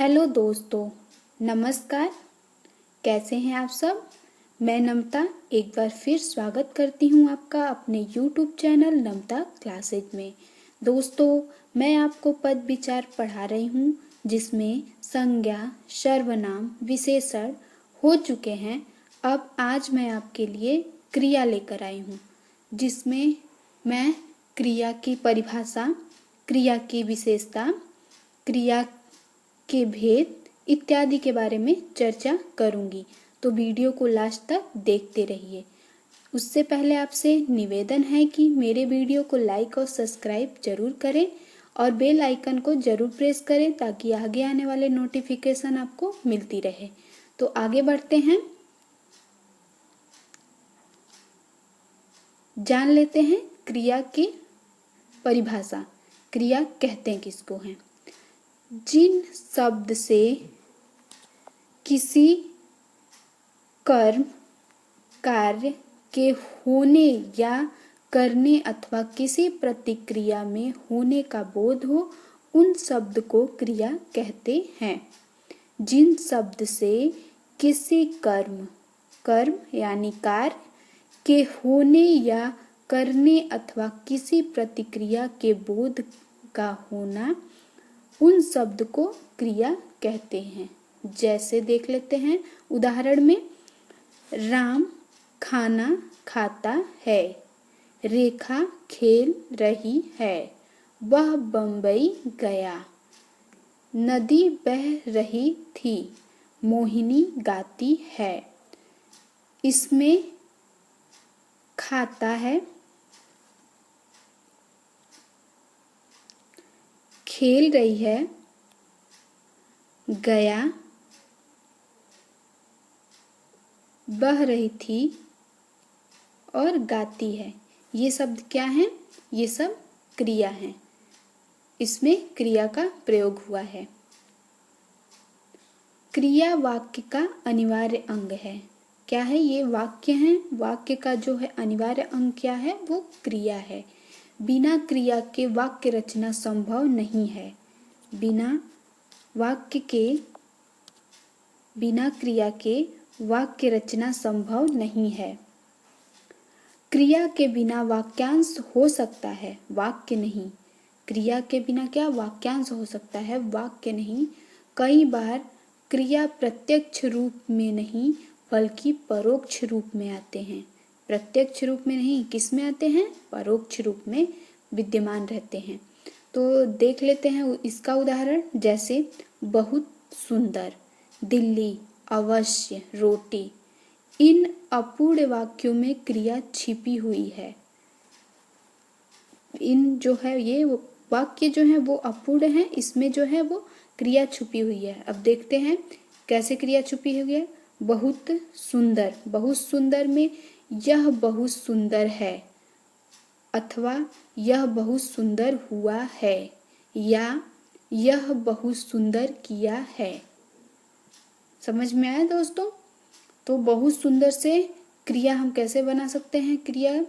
Hello दोस्तों, नमस्कार। कैसे हैं आप सब। मैं नमता एक बार फिर स्वागत करती हूं आपका अपने यूट्यूब चैनल नमता क्लासेज में। दोस्तों, मैं आपको पद विचार पढ़ा रही हूं जिसमें संज्ञा, सर्वनाम, विशेषण हो चुके हैं। अब आज मैं आपके लिए क्रिया लेकर आई हूं जिसमें मैं क्रिया की परिभाषा, क्रिया की विशेषता, क्रिया के भेद इत्यादि के बारे में चर्चा करूंगी। तो वीडियो को लास्ट तक देखते रहिए। उससे पहले आपसे निवेदन है कि मेरे वीडियो को लाइक और सब्सक्राइब जरूर करें और बेल आइकन को जरूर प्रेस करें ताकि आगे आने वाले नोटिफिकेशन आपको मिलती रहे। तो आगे बढ़ते हैं, जान लेते हैं क्रिया की परिभाषा। क्रिया कहते हैं किसको हैं? जिन शब्द से किसी कर्म, कार्य के होने या करने अथवा किसी प्रतिक्रिया में होने का बोध हो, उन शब्द को क्रिया कहते हैं। जिन शब्द से किसी कर्म यानी कार्य के होने या करने अथवा किसी प्रतिक्रिया के बोध का होना, उन शब्द को क्रिया कहते हैं। जैसे देख लेते हैं उदाहरण में, राम खाना खाता है, रेखा खेल रही है, वह बंबई गया, नदी बह रही थी, मोहिनी गाती है। इसमें खाता है, खेल रही है, गया, बह रही थी और गाती है। ये शब्द क्या हैं? ये सब क्रिया हैं। इसमें क्रिया का प्रयोग हुआ है। क्रिया वाक्य का अनिवार्य अंग है। क्या है? ये वाक्य हैं। वाक्य का जो है अनिवार्य अंग क्या है? वो क्रिया है। बिना क्रिया के वाक्य रचना संभव नहीं है। बिना क्रिया के वाक्य रचना संभव नहीं है। क्रिया के बिना वाक्यांश हो सकता है, वाक्य नहीं। क्रिया के बिना क्या? वाक्यांश हो सकता है, वाक्य नहीं। कई बार क्रिया प्रत्यक्ष रूप में नहीं बल्कि परोक्ष रूप में आते हैं। प्रत्यक्ष रूप में नहीं, किस में आते हैं? परोक्ष रूप में विद्यमान रहते हैं। तो देख लेते हैं इसका उदाहरण। जैसे बहुत सुंदर, दिल्ली, अवश्य, रोटी। इन अपूर्ण वाक्यों में क्रिया छिपी हुई है। इन जो है ये वाक्य जो है वो अपूर्ण है, इसमें जो है वो क्रिया छुपी हुई है। अब देखते हैं कैसे क्रिया छुपी हुई है। बहुत सुंदर, बहुत सुंदर में यह बहुत सुंदर है अथवा यह बहुत सुंदर हुआ है या यह बहुत सुंदर किया है। समझ में आया दोस्तों? तो बहुत सुंदर से क्रिया हम कैसे बना सकते हैं? क्रिया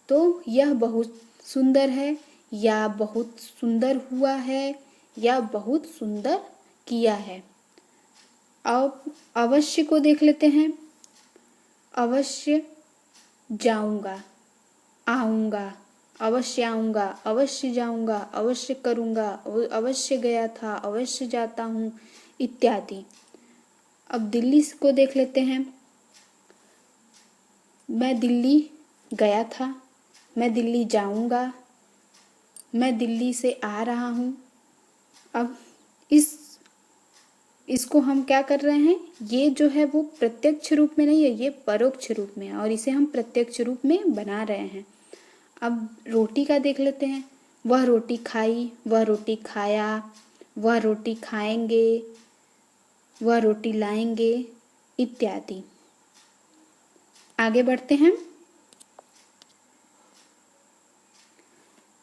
तो यह बहुत सुंदर है या बहुत सुंदर हुआ है या बहुत सुंदर किया है। अब अवश्य को देख लेते हैं। अवश्य जाऊंगा, आऊंगा, अवश्य आऊंगा, अवश्य जाऊंगा, अवश्य करूंगा, अवश्य गया था, अवश्य जाता हूँ इत्यादि। अब दिल्ली को देख लेते हैं। मैं दिल्ली गया था, मैं दिल्ली जाऊंगा, मैं दिल्ली से आ रहा हूँ। अब इसको हम क्या कर रहे हैं? ये जो है वो प्रत्यक्ष रूप में नहीं है, ये परोक्ष रूप में है और इसे हम प्रत्यक्ष रूप में बना रहे हैं। अब रोटी का देख लेते हैं। वह रोटी खाई, वह रोटी खाया, वह रोटी खाएंगे, वह रोटी लाएंगे इत्यादि। आगे बढ़ते हैं।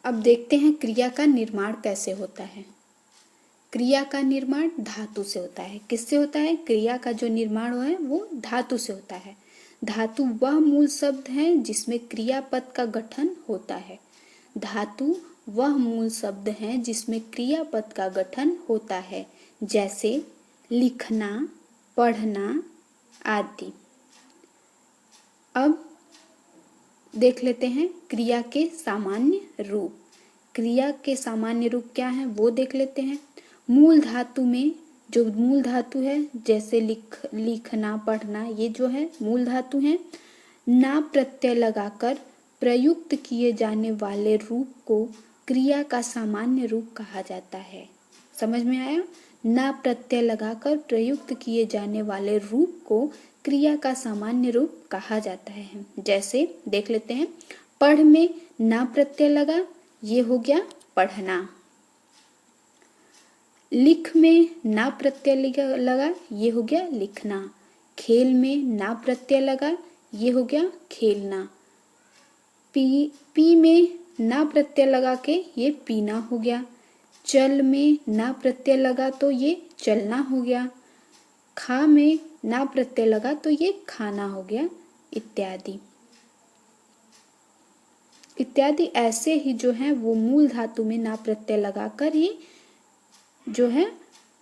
अब देखते हैं क्रिया का निर्माण कैसे होता है। क्रिया का निर्माण धातु से होता है। किससे होता है? क्रिया का जो निर्माण है वो धातु से होता है। धातु वह मूल शब्द है जिसमें क्रियापद का गठन होता है। धातु वह मूल शब्द है जिसमें क्रियापद का गठन होता है। जैसे लिखना, पढ़ना आदि। अब देख लेते हैं क्रिया के सामान्य रूप। क्रिया के सामान्य रूप क्या है वो देख लेते हैं। मूल धातु में जो मूल धातु है, जैसे लिखना, पढ़ना, ये जो है मूल धातु है। ना प्रत्यय लगाकर प्रयुक्त किए जाने वाले रूप को क्रिया का सामान्य रूप कहा जाता है। समझ में आया? ना प्रत्यय लगाकर प्रयुक्त किए जाने वाले रूप को क्रिया का सामान्य रूप कहा जाता है। जैसे देख लेते हैं, पढ़ में ना प्रत्यय लगा, ये हो गया पढ़ना। लिख में ना प्रत्यय लगा, ये हो गया लिखना। खेल में ना प्रत्यय लगा, ये हो गया खेलना। पी में ना प्रत्यय लगा के ये पीना हो गया। चल में ना प्रत्यय लगा तो ये चलना हो गया। खा में ना प्रत्यय लगा तो ये खाना हो गया, इत्यादि इत्यादि। ऐसे ही जो है वो मूल धातु में ना प्रत्यय लगाकर ही जो है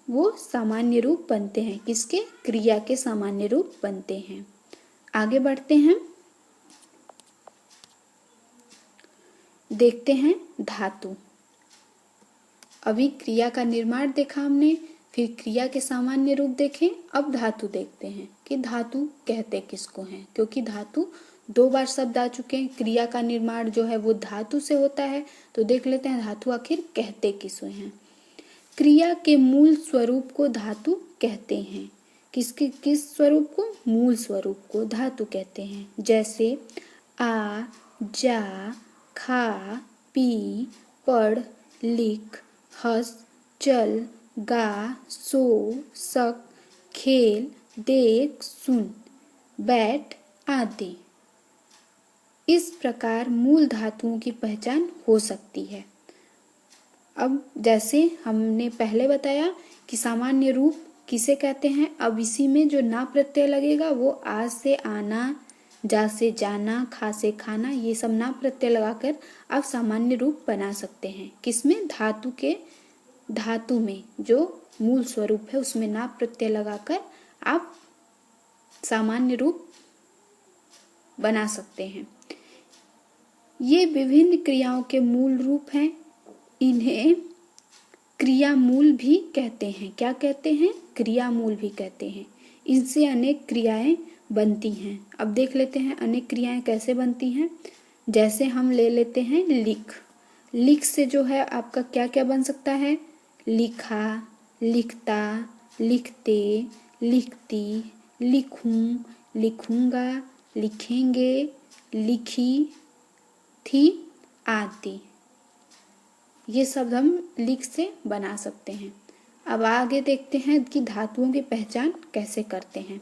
वो सामान्य रूप बनते हैं। किसके? क्रिया के सामान्य रूप बनते हैं। आगे बढ़ते हैं, देखते हैं धातु। अभी क्रिया का निर्माण देखा हमने, फिर क्रिया के सामान्य रूप देखें। अब धातु देखते हैं कि धातु कहते किसको हैं, क्योंकि धातु 2 बार शब्द आ चुके हैं। क्रिया का निर्माण जो है वो धातु से होता है, तो देख लेते हैं धातु आखिर कहते किसको हैं। क्रिया के मूल स्वरूप को धातु कहते हैं। किस स्वरूप को? मूल स्वरूप को धातु कहते हैं। जैसे आ, जा, खा, पी, पढ़, लिख, हंस, चल, गा, सो, सक, खेल, देख, सुन, बैठ आदि। इस प्रकार मूल धातुओं की पहचान हो सकती है। अब जैसे हमने पहले बताया कि सामान्य रूप किसे कहते हैं, अब इसी में जो ना प्रत्यय लगेगा वो आ से आना, जा से जाना, खा से खाना, ये सब ना प्रत्यय लगाकर आप सामान्य रूप बना सकते हैं। किसमें? धातु में जो मूल स्वरूप है उसमें ना प्रत्यय लगाकर आप सामान्य रूप बना सकते हैं। ये विभिन्न क्रियाओं के मूल रूप हैं। इन्हें क्रिया मूल भी कहते हैं। क्या कहते हैं? क्रिया मूल भी कहते हैं। इनसे अनेक क्रियाएं बनती हैं। अब देख लेते हैं अनेक क्रियाएं कैसे बनती हैं। जैसे हम ले लेते हैं लिख। लिख से जो है आपका क्या क्या बन सकता है? लिखा, लिखता, लिखते, लिखती, लिखूं, लिखूंगा, लिखेंगे, लिखी, थी आदि। ये शब्द हम लिख से बना सकते हैं। अब आगे देखते हैं कि धातुओं की पहचान कैसे करते हैं।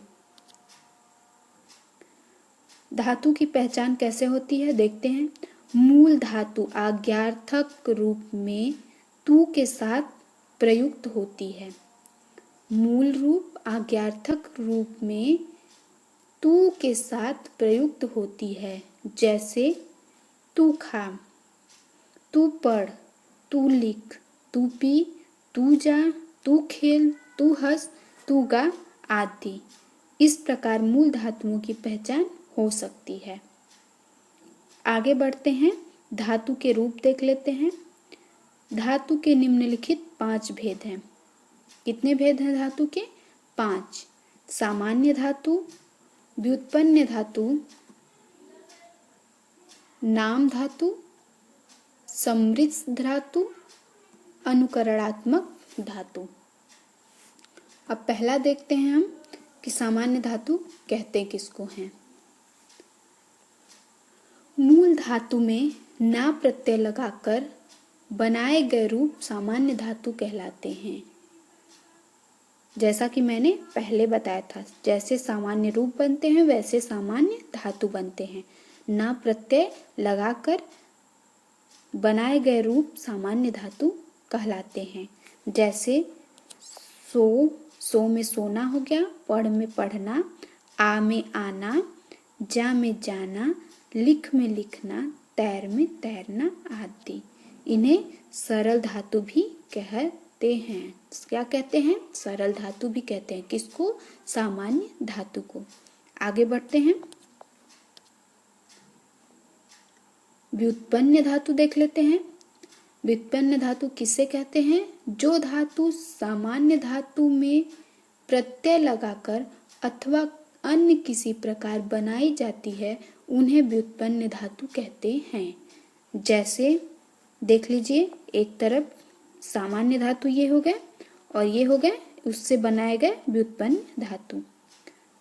धातु की पहचान कैसे होती है देखते हैं। मूल धातु आज्ञार्थक रूप में तू के साथ प्रयुक्त होती है। मूल रूप आज्ञार्थक रूप में तू के साथ प्रयुक्त होती है। जैसे तू खा, तू पढ़, तू लिख, तू पी, तू जा, तू खेल, तू हंस, तू गा आदि। इस प्रकार मूल धातुओं की पहचान हो सकती है। आगे बढ़ते हैं, धातु के रूप देख लेते हैं। धातु के निम्नलिखित 5 भेद हैं। कितने भेद हैं धातु के? 5। सामान्य धातु, व्युत्पन्न धातु, नाम धातु, समृद्ध धातु, अनुकरणात्मक धातु। अब पहला देखते हैं हम कि सामान्य धातु कहते किसको हैं। मूल धातु में ना प्रत्यय लगाकर बनाए गए रूप सामान्य धातु कहलाते हैं। जैसा कि मैंने पहले बताया था, जैसे सामान्य रूप बनते हैं वैसे सामान्य धातु बनते हैं। ना प्रत्यय लगाकर बनाए गए रूप सामान्य धातु कहलाते हैं। जैसे सो में सोना हो गया, पढ़ में पढ़ना, आ में आना, जा में जाना, लिख में लिखना, तैर में तैरना आदि। इन्हें सरल धातु भी कहते हैं। क्या कहते हैं? सरल धातु भी कहते हैं। किसको? सामान्य धातु को। आगे बढ़ते हैं, व्युत्पन्न धातु देख लेते हैं। व्युत्पन्न धातु किसे कहते हैं? जो धातु सामान्य धातु में प्रत्यय लगाकर अथवा अन्य किसी प्रकार बनाई जाती है उन्हें व्युत्पन्न धातु कहते हैं। जैसे देख लीजिए, एक तरफ सामान्य धातु ये हो गए और ये हो गए उससे बनाए गए व्युत्पन्न धातु।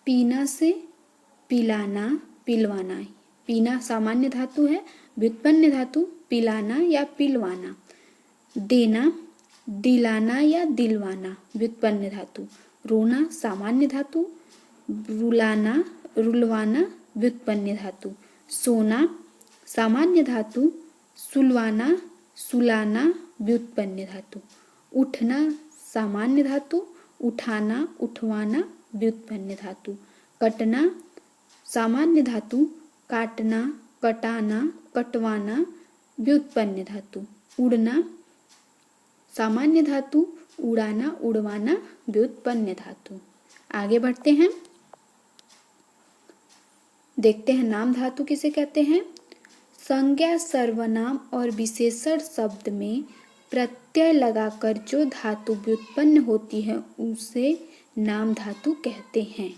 पीना से पिलाना, पिलवाना। पीना सामान्य धातु है, व्युत्पन्न धातु पिलाना या पिलवाना। देना, दिलाना या दिलवाना, व्युत्पन्न धातु। रोना सामान्य धातु, रुलाना, रुलवाना, व्युत्पन्न धातु। सोना सामान्य धातु, सुलवाना, सुलाना, व्युत्पन्न धातु। उठना सामान्य धातु, उठाना, उठवाना, व्युत्पन्न धातु। कटना सामान्य धातु, काटना, कटाना, कटवाना, व्युत्पन्न धातु। उड़ना सामान्य धातु, उड़ाना, उड़वाना, व्युत्पन्न धातु। आगे बढ़ते हैं, देखते हैं नाम धातु किसे कहते हैं। संज्ञा, सर्वनाम और विशेषण शब्द में प्रत्यय लगाकर जो धातु व्युत्पन्न होती है उसे नाम धातु कहते हैं।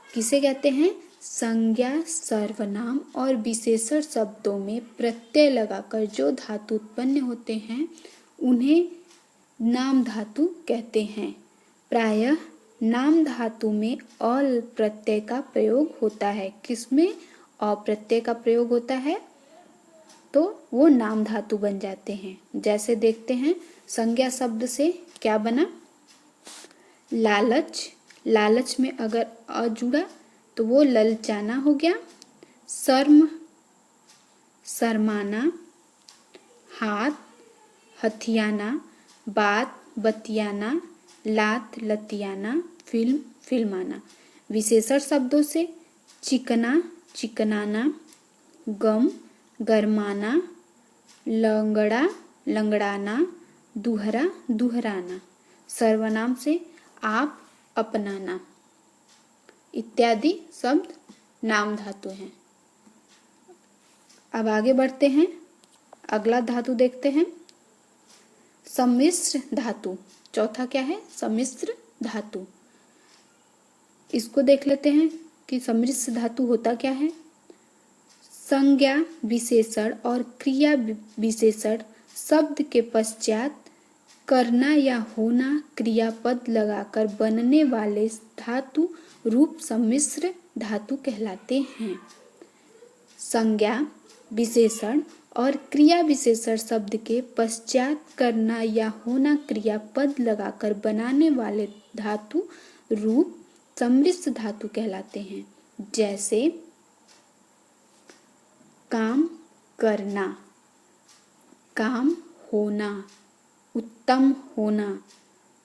किसे कहते हैं? संज्ञा, सर्वनाम और विशेषण शब्दों में प्रत्यय लगाकर जो धातु उत्पन्न होते हैं उन्हें नाम धातु कहते हैं। प्रायः नाम धातु में अ प्रत्यय का प्रयोग होता है। किसमें? अ प्रत्यय का प्रयोग होता है तो वो नाम धातु बन जाते हैं। जैसे देखते हैं, संज्ञा शब्द से क्या बना? लालच। लालच में अगर अ जुड़ा तो वो ललचाना हो गया। शर्म, शर्माना। हाथ, हथियाना। बात, बतियाना। लात, लतियाना। फिल्म, फिल्माना। विशेषण शब्दों से चिकना, चिकनाना। गम, गरमाना। लंगड़ा, लंगड़ाना। दुहरा, दुहराना। सर्वनाम से आप, अपनाना इत्यादि शब्द नाम धातु हैं। अब आगे बढ़ते हैं, अगला धातु देखते हैं, सम्मिश्र धातु। चौथा क्या है? सम्मिश्र धातु। इसको देख लेते हैं कि सम्मिश्र धातु होता क्या है। संज्ञा, विशेषण और क्रिया विशेषण शब्द के पश्चात करना या होना क्रियापद लगाकर बनने वाले धातु रूप सम्मिश्र धातु कहलाते हैं। संज्ञा, विशेषण और क्रिया विशेषण शब्द के पश्चात करना या होना क्रियापद लगाकर बनाने वाले धातु रूप सम्मिश्र धातु कहलाते हैं। जैसे काम करना, काम होना, उत्तम होना,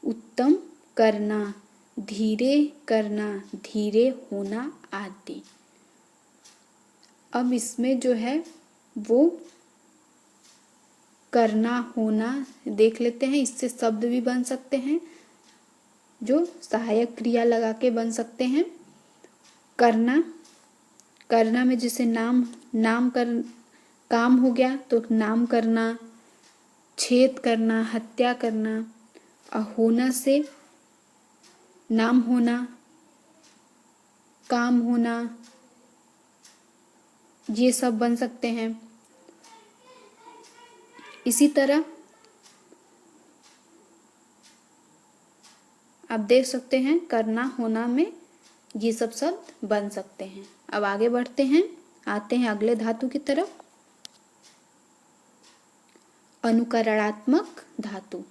उत्तम करना, धीरे करना, धीरे होना आदि। अब इसमें जो है वो करना, होना देख लेते हैं। इससे शब्द भी बन सकते हैं जो सहायक क्रिया लगा के बन सकते हैं। करना, करना में जैसे नाम कर काम हो गया तो नाम करना, छेद करना, हत्या करना। और होना से नाम होना, काम होना, ये सब बन सकते हैं। इसी तरह आप देख सकते हैं करना, होना में ये सब शब्द बन सकते हैं। अब आगे बढ़ते हैं, आते हैं अगले धातु की तरफ। अनुकरणात्मक धातु।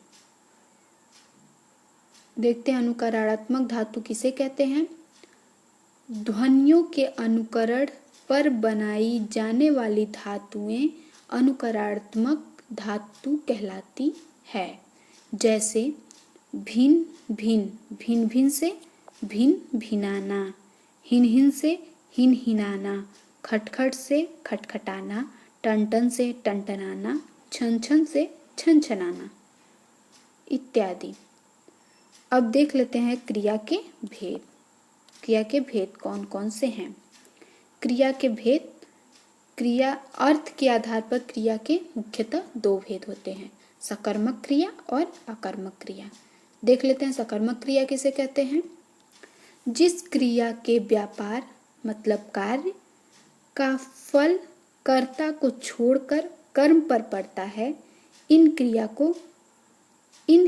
देखते हैं अनुकरणात्मक धातु किसे कहते हैं। ध्वनियों के अनुकरण पर बनाई जाने वाली धातुएं अनुकरणात्मक धातु कहलाती है। जैसे भिन्न भिन्न, भिन्न भिन्न से भिन्न भिनाना, हिन हिन से हिन हिनाना, खटखट से खटखटाना, टन टन से टनटनाना, छन छन से छन छनाना इत्यादि। अब देख लेते हैं क्रिया के भेद। क्रिया के भेद कौन कौन से हैं? क्रिया के भेद, क्रिया अर्थ के आधार पर क्रिया के मुख्यतः दो भेद होते हैं, सकर्मक क्रिया और अकर्मक क्रिया। देख लेते हैं सकर्मक क्रिया किसे कहते हैं। जिस क्रिया के व्यापार मतलब कार्य का फल कर्ता को छोड़कर कर्म पर पड़ता है, इन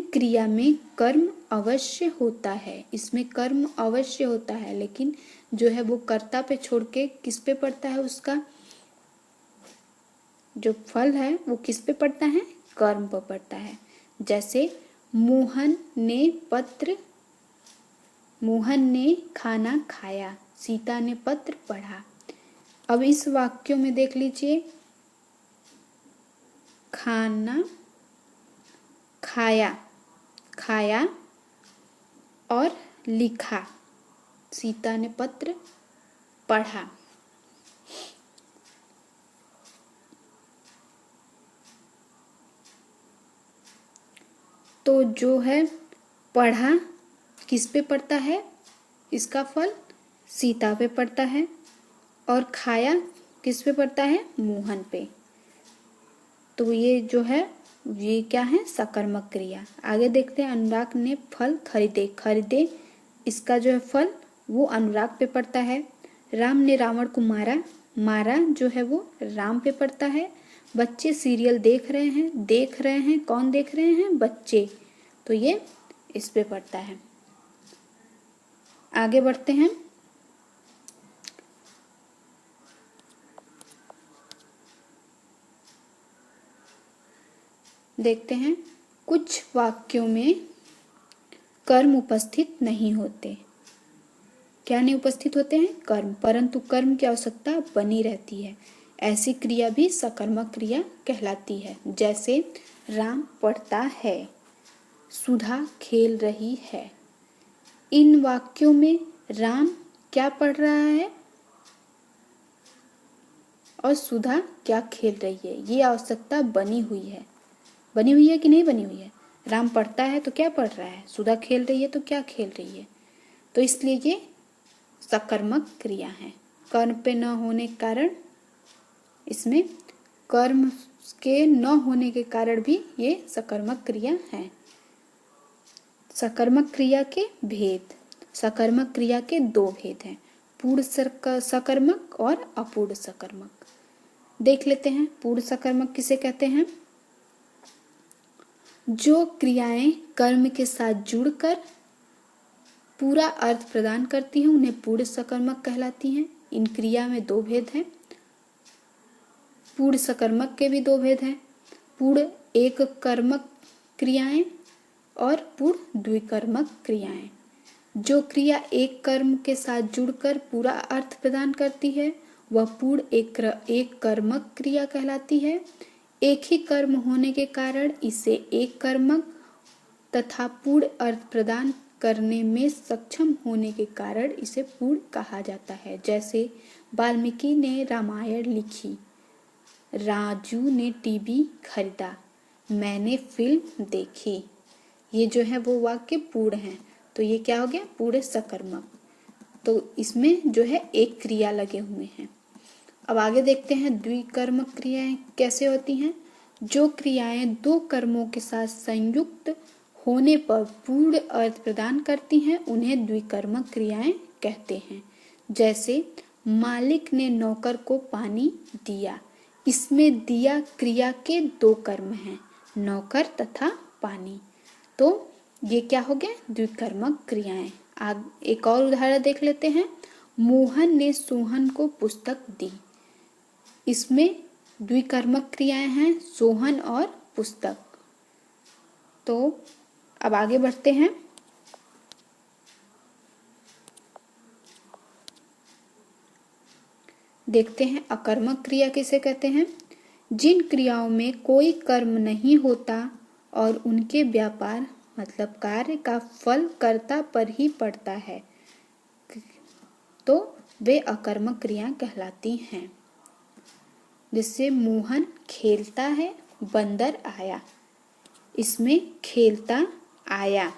क्रिया में कर्म अवश्य होता है। इसमें कर्म अवश्य होता है, लेकिन जो है वो कर्ता पे छोड़ के किस पे पड़ता है, उसका जो फल है वो किस पे पड़ता है, कर्म पर पड़ता है। जैसे मोहन ने खाना खाया, सीता ने पत्र पढ़ा। अब इस वाक्यों में देख लीजिए, खाना खाया और लिखा, सीता ने पत्र पढ़ा। तो जो है पढ़ा किस पे पड़ता है, इसका फल सीता पे पड़ता है, और खाया किस पे पड़ता है, मोहन पे। तो ये जो है ये क्या है, सकर्मक क्रिया। आगे देखते हैं, अनुराग ने फल खरीदे, इसका जो है फल वो अनुराग पे पड़ता है। राम ने रावण को मारा जो है वो राम पे पड़ता है। बच्चे सीरियल देख रहे हैं, कौन देख रहे हैं, बच्चे, तो ये इस पे पड़ता है। आगे बढ़ते हैं, देखते हैं कुछ वाक्यों में कर्म उपस्थित नहीं होते। क्या नहीं उपस्थित होते हैं, कर्म, परंतु कर्म की आवश्यकता बनी रहती है। ऐसी क्रिया भी सकर्मक क्रिया कहलाती है। जैसे राम पढ़ता है, सुधा खेल रही है। इन वाक्यों में राम क्या पढ़ रहा है और सुधा क्या खेल रही है, ये आवश्यकता बनी हुई है कि नहीं बनी हुई है। राम पढ़ता है तो क्या पढ़ रहा है, सुधा खेल रही है तो क्या खेल रही है। तो इसलिए ये सकर्मक क्रिया है। कर्म पे न होने के कारण, इसमें कर्म के न होने के कारण भी ये सकर्मक क्रिया है। सकर्मक क्रिया के भेद। सकर्मक क्रिया के दो भेद हैं, पूर्ण सकर्मक और अपूर्ण सकर्मक। देख लेते हैं पूर्ण सकर्मक किसे कहते हैं। जो क्रियाएं कर्म के साथ जुड़कर पूरा अर्थ प्रदान करती हैं उन्हें पूर्ण सकर्मक कहलाती हैं। इन क्रिया में दो भेद हैं, पूर्ण सकर्मक के भी दो भेद हैं, पूर्ण एक कर्मक क्रियाएं और पूर्ण द्विकर्मक क्रियाएं। जो क्रिया एक कर्म के साथ जुड़कर पूरा अर्थ प्रदान करती है वह पूर्ण एक कर्मक क्रिया कहलाती है। एक ही कर्म होने के कारण इसे एक कर्मक तथा पूर्ण अर्थ प्रदान करने में सक्षम होने के कारण इसे पूर्ण कहा जाता है। जैसे वाल्मीकि ने रामायण लिखी, राजू ने टीवी खरीदा, मैंने फिल्म देखी। ये जो है वो वाक्य पूर्ण है, तो ये क्या हो गया, पूर्ण सकर्मक। तो इसमें जो है एक क्रिया लगे हुए हैं। अब आगे देखते हैं द्विकर्मक क्रियाएं कैसे होती हैं। जो क्रियाएं दो कर्मों के साथ संयुक्त होने पर पूर्ण अर्थ प्रदान करती हैं उन्हें द्विकर्मक क्रियाएं कहते हैं। जैसे मालिक ने नौकर को पानी दिया, इसमें दिया क्रिया के दो कर्म हैं, नौकर तथा पानी। तो ये क्या हो गया, द्विकर्मक क्रियाएं। एक और उदाहरण देख लेते हैं। मोहन ने सोहन को पुस्तक दी, इसमें द्विकर्मक क्रियाएं हैं, सोहन और पुस्तक। तो अब आगे बढ़ते हैं। देखते हैं अकर्मक क्रिया किसे कहते हैं। जिन क्रियाओं में कोई कर्म नहीं होता और उनके व्यापार मतलब कार्य का फल कर्ता पर ही पड़ता है, तो वे अकर्मक क्रिया कहलाती हैं। जिससे मोहन खेलता है, बंदर आया, इसमें खेलता आया।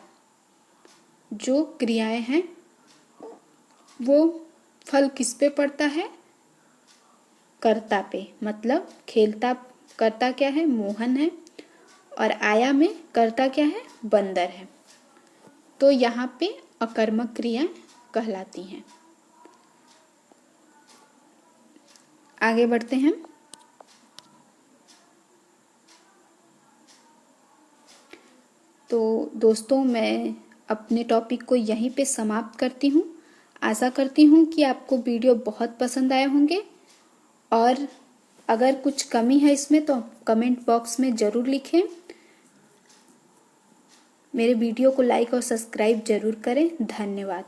जो क्रियाएं हैं वो फल किस पे पड़ता है? कर्ता पे। मतलब खेलता कर्ता क्या है? मोहन है। और आया में कर्ता क्या है? बंदर है। तो यहाँ पे अकर्मक क्रियाएं कहलाती हैं। आगे बढ़ते हैं। तो दोस्तों, मैं अपने टॉपिक को यहीं पे समाप्त करती हूँ। आशा करती हूँ कि आपको वीडियो बहुत पसंद आए होंगे, और अगर कुछ कमी है इसमें तो कमेंट बॉक्स में ज़रूर लिखें। मेरे वीडियो को लाइक और सब्सक्राइब ज़रूर करें। धन्यवाद।